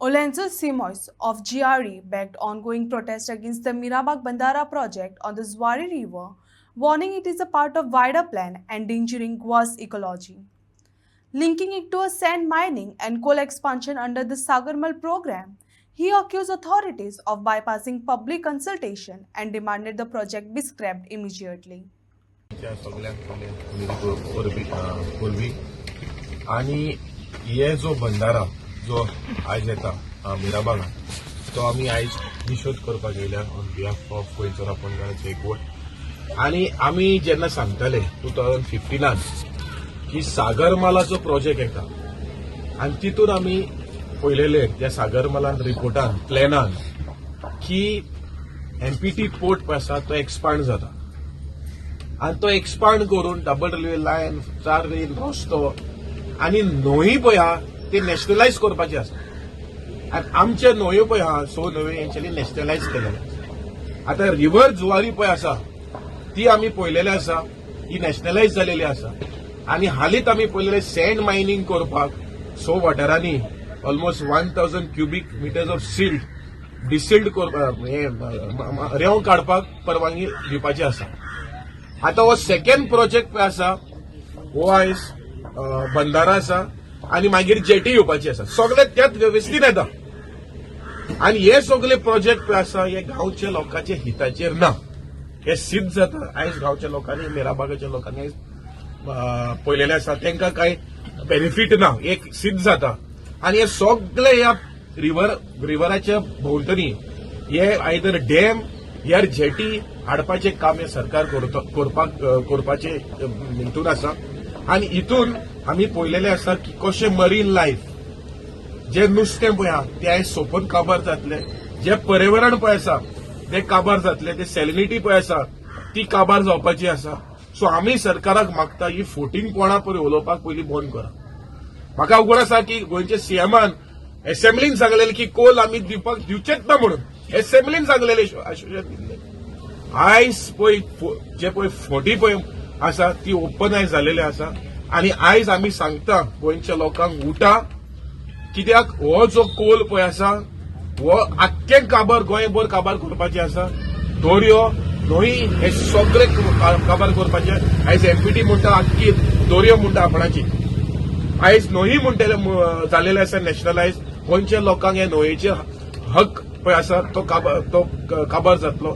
Olenzo Simoes of GRE backed ongoing protest against the Mirabag Bandara project on the Zwari River, warning it is a part of wider plan endangering Goa's ecology. Linking it to a sand mining and coal expansion under the Sagarmal program, he accused authorities of bypassing public consultation and demanded the project be scrapped immediately. त्या सगळ्यांक पूर्वी आणि हे जो बंधारा जो आयज येता मिराबाग तो आमी आयज निशोध करपाक येयल्या ऑन बिहाफ ऑफ गोंयचो पंगडाचे एकवट आणि आमी जेन्ना सांगताले 2015 की सागरमालाचो प्रोजेक्ट येता आणि तितून आमी पळयलेले त्या सागरमालान रिपोर्टान प्लॅनान की एमपीटी पोर्ट पळय आसा तो एक्सपांड जाता आणि तो एक्सपांड करून डबल रेल्वे लायन 4 लेन रस्तो आणि न्हंय पळय आहा ते नॅशनलायज करपाचे आसा आणि आमचे न्हंयो पळय आहा 6 न्हंयो हेंच्यांनी नॅशनलायज केलेले आता रिव्हर जुवारी पळय आसा ती आमी पळयलेली आसा ही नॅशनलायज जालेली आसा आणि हालींच आमी पळयलेले सँड मायनिंग करपाक सो वाठारांनी almost 1000 cubic metres of silt desilted रेंव काडपाक परवानगी दिवपाची आसा आता हो सेकंड प्रोजेक्ट पळय आसा हो आयज बंधारा आसा आणि मागीर जेटी येवपाची आसा सगळे त्याच वेवस्थीत येता आणि हे सगळे प्रोजेक्ट पळय आसा हे गांवच्या लोकांच्या हिताचेर ना हे सिद्ध जाता आयज गांवच्या लोकांनी मिराबागाच्या लोकांनी आयज पळयलेले आसा तांकां कांय बेनिफीट ना एक सिद्ध जाता आणि हे सगळे ह्या रिव्हराच्या भोंवतणी हे आयदर डॅम यार जेटी हाडपाचे काम हे सरकार करपाचे हितून आसा आणि हितून आमी पळयलेले आसा की कशें मरीन लायफ जे नुस्तें पळय आहा ते आयज सोंपून काबार जातले जे पर्यावरण पळय आसा ते काबार जातले ते सॅलिनिटी पळय आसा ती काबार जावपाची आसा सो आमी सरकाराक मागता ही फोटिंगपणां पळय उलोवपाक पयलीं बंद करा म्हाका उगड आसा की गोंयचे सीएमान असेंब्लीन सांगलेले की कोल आमी दिवचेच ना म्हणून असेंब्लीन सांगलेले आश्वासन दिल्ले आयज पळय जे पळय फोटी पळय आसा ती ओपन आयज जालेली आसा आणि आयज आमी सांगता गोंयच्या लोकांक उठा कित्याक हो जो कोल पळय आसा हो आख्खें काबार गोंयभर काबार करपाचें आसा दोरयो न्हंय हे सगळे काबार करपाचे आयज एमपीटी म्हणटा आख्खी दोरयो म्हणटा आपणाची आयज न्हंय म्हणटले जालेले आसा नॅशनलायज गोंयच्या लोकांक हे न्हंयेचे हक पळय आसा तो काबार जातलो